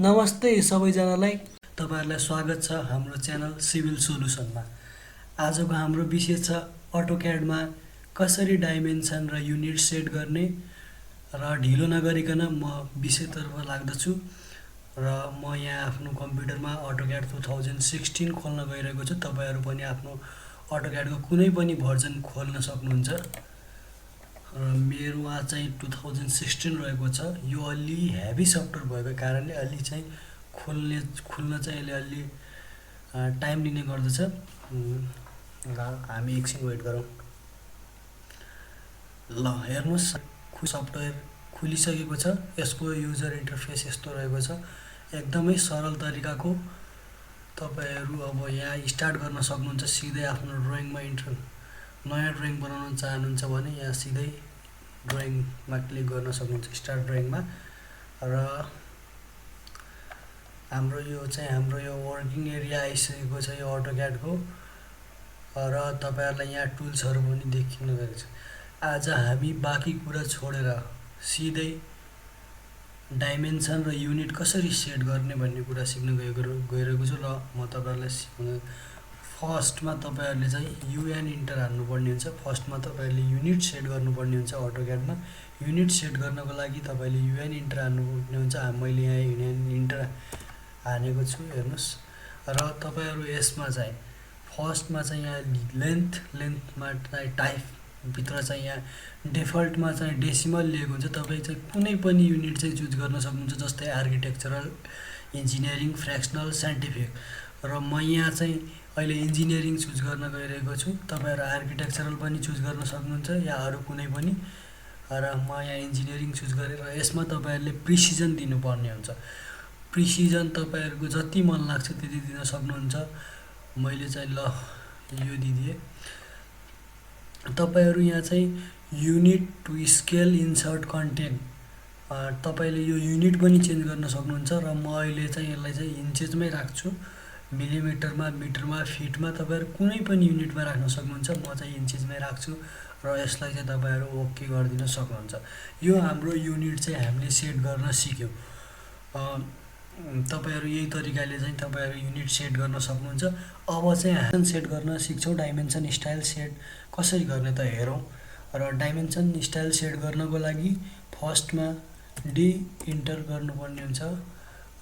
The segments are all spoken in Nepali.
नमस्ते सबैजनालाई। तपाईहरुलाई स्वागत छ हाम्रो च्यानल सिभिल सोलुसनमा। आजको हाम्रो विषय छ AutoCAD मा कसरी डाइमेन्सन र युनिट सेट गर्ने। र ढिलो नगरिकन म विषयतर्फ लाग्दछु र म यहाँ आफ्नो कम्प्युटरमा AutoCAD 2016 खोल्न गइरहेको छु। तपाईहरु पनि आफ्नो AutoCAD को कुनै पनि भर्जन खोल्न सक्नुहुन्छ। मेरोमा चाहिँ 2016 रहेको छ। यो अलि हेभी सफ्टवेयर भएको कारणले अलि चाहिँ खुल्न चाहिँ अलि टाइम लिने गर्दछ। हामी एकछिन वेट गरौँ। ल हेर्नुस्, सफ्टवेयर खुलिसकेको छ। यसको युजर इन्टरफेस यस्तो रहेको छ। एकदमै सरल तरिकाको तपाईहरु अब यहाँ स्टार्ट गर्न सक्नुहुन्छ। सिधै आफ्नो ड्रइङमा नयाँ ड्रइङ बनाउन चाहनुहुन्छ भने यहाँ सिधै ड्रइङमा क्लिक गर्न सक्नुहुन्छ, स्टार्ट ड्रइङमा। र हाम्रो यो वर्किङ एरिया आइसकेको छ यो AutoCAD को। र तपाईहरुलाई यहाँ टुल्सहरु पनि देखिन गएको छ। आज हामी बाँकी कुरा छोडेर सिधै डाइमेन्सन र युनिट कसरी सेट गर्ने भन्ने कुरा सिक्न गइरहेको छु। र म तपाईहरुलाई सिकाउने फर्स्टमा तपाईहरुले चाहिँ युएन इन्टर हान्नुपर्ने हुन्छ। फर्स्टमा तपाईहरुले युनिट सेट गर्नुपर्ने हुन्छ AutoCAD मा। युनिट सेट गर्नको लागि तपाईले युएन इन्टर हान्नुपर्ने हुन्छ। मैले यहाँ युएन इन्टर हानेको छु, हेर्नुस्। र तपाईहरु यसमा चाहिँ फर्स्टमा चाहिँ यहाँ लेन्थमा चाहिँ टाइप भित्र चाहिँ यहाँ डिफल्टमा चाहिँ डेसिमल लिएको हुन्छ। तपाई चाहिँ कुनै पनि युनिट चाहिँ चुज गर्न सक्नुहुन्छ, जस्तै आर्किटेक्चरल, इन्जिनियरिङ, फ्र्याक्सनल, साइन्टिफिक। र म यहाँ चाहिँ अहिले इन्जिनियरिङ चुज गर्न गइरहेको छु। तपाईहरु आर्किटेक्चरल पनि चुज गर्न सक्नुहुन्छ या अरु कुनै पनि। र म यहाँ इन्जिनियरिङ चुज गरेर यसमा तपाईहरुले प्रिसिजन दिनुपर्ने हुन्छ। प्रिसिजन तपाईहरुको जति मन लाग्छ त्यति दिन सक्नुहुन्छ। मैले चाहिँ ल यो दिदिए। तपाईहरु यहाँ चाहिँ unit to scale insert content, तपाईले यो युनिट पनि चेन्ज गर्न सक्नुहुन्छ। र म अहिले चाहिँ यसलाई चाहिँ इन्चेजमै राख्छु, मिलिमिटरमा, मिटरमा, फिटमा तपाईहरु कुनै पनि युनिटमा राख्न सक्नुहुन्छ। म चाहिँ इन्चेजमै राख्छु र यसलाई चाहिँ तपाईहरु ओके गरिदिन सक्नुहुन्छ। यो हाम्रो युनिट चाहिँ हामीले सेट गर्न सिक्यौं। तपाईहरु यही तरिकाले चाहिँ तपाईहरु युनिट सेट गर्न सक्नुहुन्छ। अब चाहिँ हामी सेट गर्न सिक्छौं। डाइमेन्सन स्टाइल सेट कसरी गर्ने त हेरौं। र डाइमेन्सन स्टाइल सेट गर्नको लागि फर्स्टमा डी इन्टर गर्नुपर्ने हुन्छ।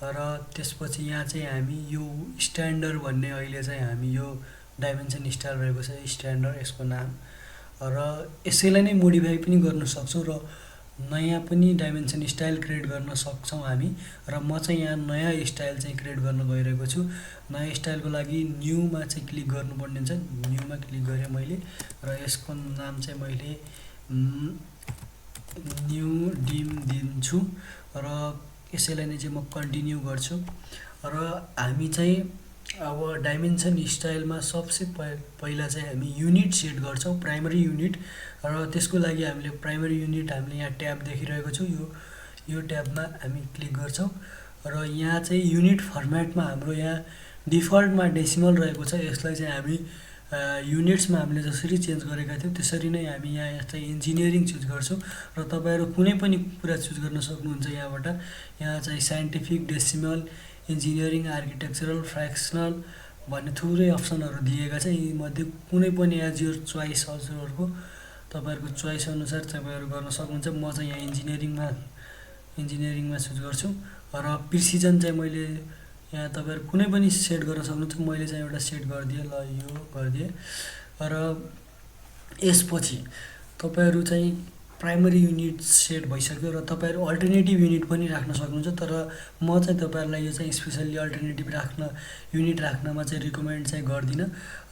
र त्यसपछि यहाँ चाहिँ हामी यो स्ट्यान्डर्ड भन्ने अहिले चाहिँ हामी यो डाइमेन्सन स्टाइल रहेको छ, स्ट्यान्डर्ड यसको नाम। र यसैलाई नै मोडिफाई पनि गर्न सक्छौं र नयाँ पनि डाइमेन्सन स्टाइल क्रिएट गर्न सक्छौं हामी। र म चाहिँ यहाँ नयाँ स्टाइल चाहिँ क्रिएट गर्न गइरहेको छु। नयाँ स्टाइलको लागि न्यूमा चाहिँ क्लिक गर्नुपर्ने हुन्छ। न्यूमा क्लिक गरे मैले र यसको नाम चाहिँ मैले न्यू डिम दिन्छु र यसैलाई नै चाहिँ म कन्टिन्यू गर्छु। र हामी चाहिँ अब डाइमेन्सन स्टाइलमा सबसे पहिला चाहिँ हामी युनिट सेट गर्छौं, प्राइमरी युनिट। र त्यसको लागि हामीले प्राइमरी युनिट हामीले यहाँ ट्याब देखिरहेको छु, यो ट्याबमा हामी क्लिक गर्छौं। र यहाँ चाहिँ युनिट फर्मेटमा हाम्रो यहाँ डिफल्टमा डेसिमल रहेको छ। यसलाई चाहिँ हामी युनिट्समा हामीले जसरी चेन्ज गरेका थियौं त्यसरी नै हामी यहाँ चाहिँ इन्जिनियरिङ चुज गर्छौं। र तपाईहरु कुनै पनि कुरा चुज गर्न सक्नुहुन्छ यहाँबाट। यहाँ चाहिँ साइन्टिफिक, डेसिमल, इन्जिनियरिङ, आर्किटेक्चरल, फ्र्याक्सनल भन्ने थुप्रै अप्सनहरु दिएका छन्। यी मध्ये कुनै पनि एज योर चोइस, हजुरहरुको तपाईहरुको चोइस अनुसार तपाईहरु गर्न सक्नुहुन्छ। म चाहिँ यहाँ इन्जिनियरिङमा चुज गर्छु। र प्रिसिजन चाहिँ मैले यहाँ तपाईहरु कुनै पनि सेट गर्न सक्नुहुन्छ। मैले चाहिँ एउटा सेट गर्दिए, ल यो गर्दिए। र यसपछि तपाईहरु चाहिँ प्राइमरी युनिट सेट भइसक्यो र तपाईहरु अल्टरनेटिभ युनिट पनि राख्न सक्नुहुन्छ। तर म चाहिँ तपाईहरुलाई यो चाहिँ स्पेशली अल्टरनेटिभ युनिट राख्नमा चाहिँ रिकमेन्ड चाहिँ गर्दिन।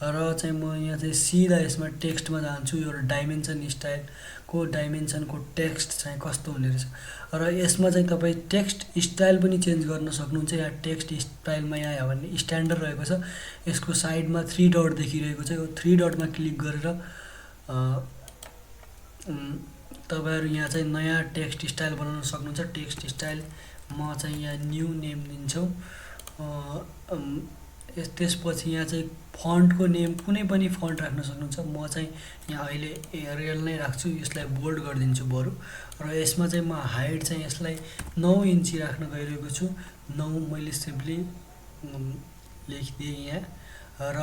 र चाहिँ म यहाँ चाहिँ सिधा यसमा टेक्स्टमा जान्छु। यो डाइमेन्सन स्टाइलको डाइमेन्सनको टेक्स्ट चाहिँ कस्तो हुने रहेछ। र यसमा चाहिँ तपाई टेक्स्ट स्टाइल पनि चेन्ज गर्न सक्नुहुन्छ। यहाँ टेक्स्ट स्टाइलमा यहाँ भने स्ट्यान्डर्ड रहेको छ। यसको साइडमा 3 डट देखिरहेको छ। यो 3 डटमा क्लिक गरेर तपाईहरु यहाँ चाहिँ नयाँ टेक्स्ट स्टाइल बनाउन सक्नुहुन्छ। टेक्स्ट स्टाइल म चाहिँ यहाँ न्यू नेम दिन्छु। त्यसपछि यहाँ चाहिँ फन्टको नेम कुनै पनि फन्ट राख्न सक्नुहुन्छ। म चाहिँ यहाँ अहिले एरियल नै राख्छु, यसलाई बोल्ड गरिदिन्छु बरु। र यसमा चाहिँ म हाइट चाहिँ यसलाई 9 इन्ची राख्न गइरहेको छु। 9 मैले सिम्पली लेखिदिएँ यहाँ र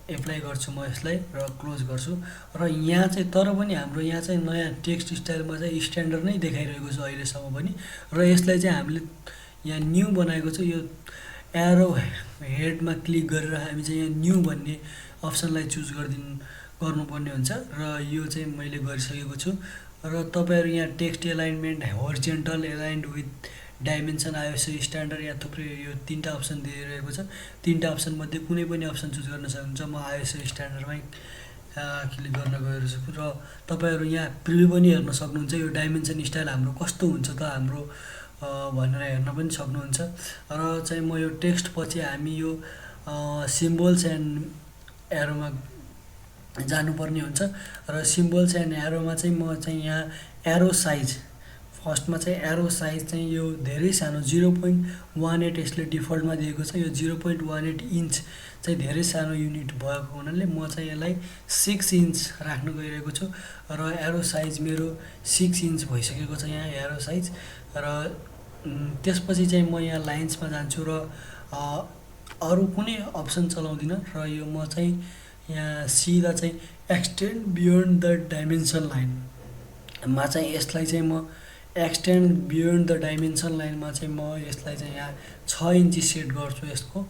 एप्लाई गर्छु म यसलाई र क्लोज गर्छु। र यहाँ चाहिँ तर पनि हाम्रो यहाँ चाहिँ नयाँ टेक्स्ट स्टाइलमा चाहिँ स्ट्यान्डर्ड नै देखाइरहेको छ अहिलेसम्म पनि। र यसलाई चाहिँ हामीले यहाँ न्यू बनाएको छ। यो एरो हेडमा क्लिक गरेर हामी चाहिँ यहाँ न्यू भन्ने अप्सनलाई चुज गर्नुपर्ने हुन्छ र यो चाहिँ मैले गरिसकेको छु। र तपाईँहरू यहाँ text alignment, horizontal aligned with dimension, ISO standard, यहाँ थुप्रै यो 3टा अप्सन दिइरहेको छ। 3टा अप्सन मध्ये कुनै पनि अप्सन चुज गर्न सक्नुहुन्छ। म आइएसओ स्ट्यान्डर्डमै क्लिक गर्न गएको छु र तपाईँहरू यहाँ प्रिभ्यू पनि हेर्न सक्नुहुन्छ। यो डाइमेन्सन स्टाइल हाम्रो कस्तो हुन्छ त हाम्रो भनेर हेर्न पनि सक्नुहुन्छ। र चाहिँ म यो टेक्स्ट पछि हामी यो सिम्बल्स एन्ड एरोमा जानुपर्ने हुन्छ। र सिम्बल्स एन्ड एरोमा चाहिँ म चाहिँ यहाँ एरो साइज, फर्स्टमा चाहिँ एरो साइज चाहिँ यो धेरै सानो 0.18 यसले डिफल्टमा दिएको छ। यो 0.18 इन्च चाहिँ धेरै सानो युनिट भएको हुनाले म चाहिँ यसलाई 6 इन्च राख्न गइरहेको छु। र एरो साइज मेरो 6 इन्च भइसकेको छ यहाँ एरो साइज। र त्यसपछि चाहिँ म यहाँ लाइन्समा जान्छु र अरू कुनै अप्सन चलाउँदिनँ। र यो म चाहिँ यहाँ सिधा चाहिँ एक्सटेन्ड बियोन्ड द डाइमेन्सन लाइनमा चाहिँ यसलाई चाहिँ म एक्सटेन्ड बियोन्ड द डाइमेन्सन लाइनमा चाहिँ म यसलाई चाहिँ यहाँ 6 इन्ची सेट गर्छु। यसको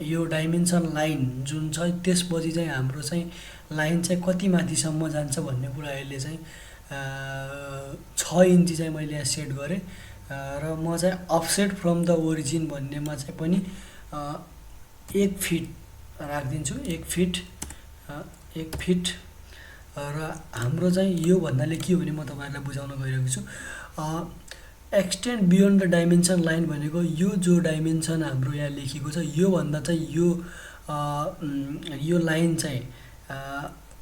यो डाइमेन्सन लाइन जुन छ त्यसपछि चाहिँ हाम्रो चाहिँ लाइन चाहिँ कति माथिसम्म जान्छ भन्ने कुरा अहिले चाहिँ 6 इन्ची चाहिँ मैले यहाँ सेट गरेँ। र म चाहिँ अफसेट फ्रम द ओरिजिन भन्नेमा चाहिँ पनि 1 फिट राखिदिन्छु। 1 फिट। र हाम्रो चाहिँ यो भन्नाले के हो भने म तपाईँहरूलाई बुझाउन गइरहेको छु। Extend beyond the dimension line भनेको यो जो डाइमेन्सन हाम्रो यहाँ लेखिएको छ योभन्दा चाहिँ यो लाइन चाहिँ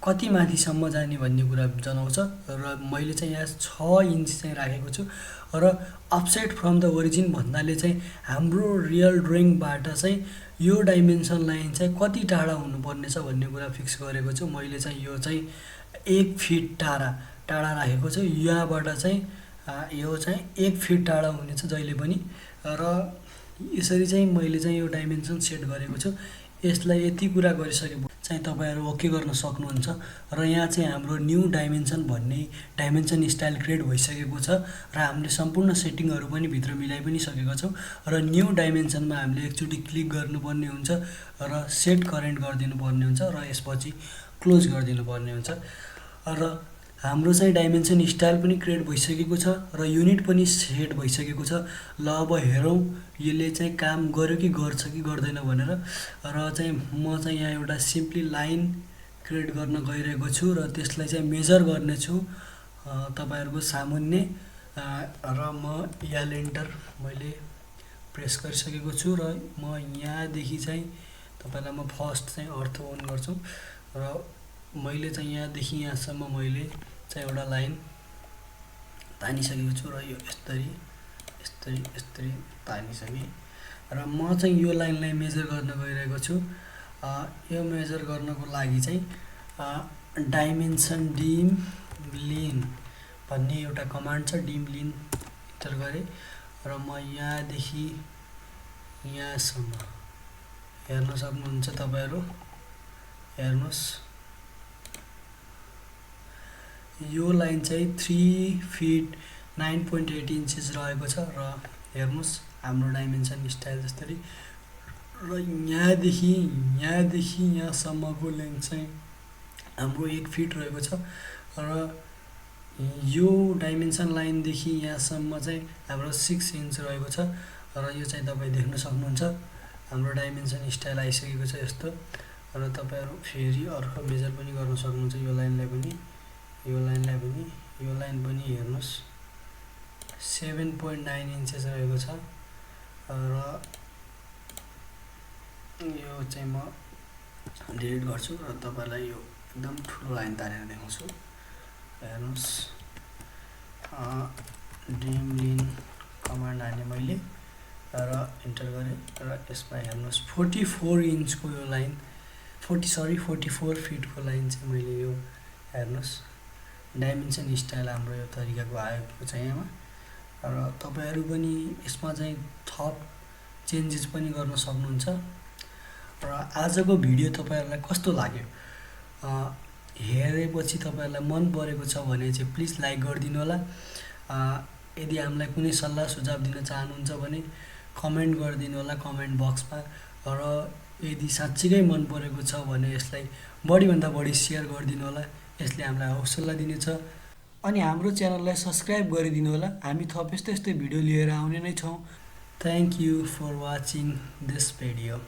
कति माथिसम्म जाने भन्ने कुरा जनाउँछ। र मैले चाहिँ यहाँ 6 इन्च चाहिँ राखेको छु। र अफसेट फ्रम द ओरिजिन भन्नाले चाहिँ हाम्रो रियल ड्रइङबाट चाहिँ यो डाइमेन्सन लाइन चाहिँ कति टाढा हुनुपर्ने छ भन्ने कुरा फिक्स गरेको छु। मैले चाहिँ यो चाहिँ 1 फिट टाढा राखेको छु। यहाँबाट चाहिँ यो चाहिँ 1 फिट टाढा हुनेछ जहिले पनि। र यसरी चाहिँ मैले चाहिँ यो डाइमेन्सन सेट गरेको छु। यसलाई यति कुरा गरिसकेपछि चाहिँ तपाईँहरू ओके गर्न सक्नुहुन्छ। र यहाँ चाहिँ हाम्रो न्यू डाइमेन्सन भन्ने डाइमेन्सन स्टाइल क्रिएट भइसकेको छ र हामीले सम्पूर्ण सेटिङहरू पनि भित्र मिलाइ पनि सकेका छौँ। र न्यू डाइमेन्सनमा हामीले एकचोटि क्लिक गर्नुपर्ने हुन्छ र सेट करेन्ट गरिदिनुपर्ने हुन्छ र यसपछि क्लोज गरिदिनुपर्ने हुन्छ। र हाम्रो चाहिँ डाइमेन्सन स्टाइल पनि क्रिएट भइसकेको छ र युनिट पनि सेट भइसकेको छ। ल अब हेरौँ यसले चाहिँ काम गर्यो कि गर्छ कि गर्दैन भनेर। र चाहिँ म चाहिँ यहाँ एउटा सिम्पली लाइन क्रिएट गर्न गइरहेको छु र त्यसलाई चाहिँ मेजर गर्नेछु तपाईँहरूको सामुन्ने। र म यहाँ एन्टर मैले प्रेस गरिसकेको छु र म यहाँदेखि चाहिँ तपाईँलाई म फर्स्ट चाहिँ अर्थ अन गर्छु। र मैले चाहिँ यहाँदेखि यहाँसम्म मैले चाहिँ एउटा लाइन तानिसकेको छु र यो यस्तरी तानिसकेँ। र म चाहिँ यो लाइनलाई मेजर गर्न गइरहेको छु। यो मेजर गर्नको लागि चाहिँ डाइमेन्सन डिम लिन भन्ने एउटा कमान्ड छ। डिम लिन इन्टर गरेँ र म यहाँदेखि यहाँसम्म हेर्न सक्नुहुन्छ तपाईँहरू। हेर्नुहोस् यो लाइन चाहिँ 3 फिट 9.8 इन्चेस रहेको छ। र हेर्नुहोस् हाम्रो डाइमेन्सन स्टाइल जस्तै। र यहाँदेखि यहाँसम्मको लेन्थ चाहिँ हाम्रो 1 फिट रहेको छ। र यो डाइमेन्सन लाइनदेखि यहाँसम्म चाहिँ हाम्रो 6 इन्च रहेको छ। र यो चाहिँ तपाईँ देख्न सक्नुहुन्छ हाम्रो डाइमेन्सन स्टाइल आइसकेको छ यस्तो। र तपाईँहरू फेरि अर्को मेजर पनि गर्न सक्नुहुन्छ। यो लाइनलाई पनि हेर्नुहोस् 7.9 इन्चेस रहेको छ। र यो चाहिँ म डिलिट गर्छु र तपाईँलाई यो एकदम ठुलो लाइन तानेर देखाउँछु। हेर्नुहोस् डिम लिन कमान्ड हाने मैले र इन्टर गरेँ र यसमा हेर्नुहोस् 44 इन्चको यो लाइन 44 फिटको लाइन चाहिँ मैले यो हेर्नुहोस् डाइमेन्सन स्टाइल हाम्रो यो तरिकाको आएको छ यहाँमा। र तपाईँहरू पनि यसमा चाहिँ थप चेन्जेस पनि गर्न सक्नुहुन्छ। र आजको भिडियो तपाईँहरूलाई कस्तो लाग्यो हेरेपछि तपाईँहरूलाई मन परेको छ भने चाहिँ प्लिज लाइक गरिदिनु होला। यदि हामीलाई कुनै सल्लाह सुझाव दिन चाहनुहुन्छ भने कमेन्ट गरिदिनु होला कमेन्ट बक्समा। र यदि साँच्चीकै मन परेको छ भने यसलाई बढीभन्दा बढी सेयर गरिदिनु होला, यसले हामीलाई हौसला दिनेछ। अनि हाम्रो च्यानललाई सब्सक्राइब गरिदिनु होला, हामी थप यस्तै भिडियो लिएर आउने नै छौँ। Thank you for watching this video.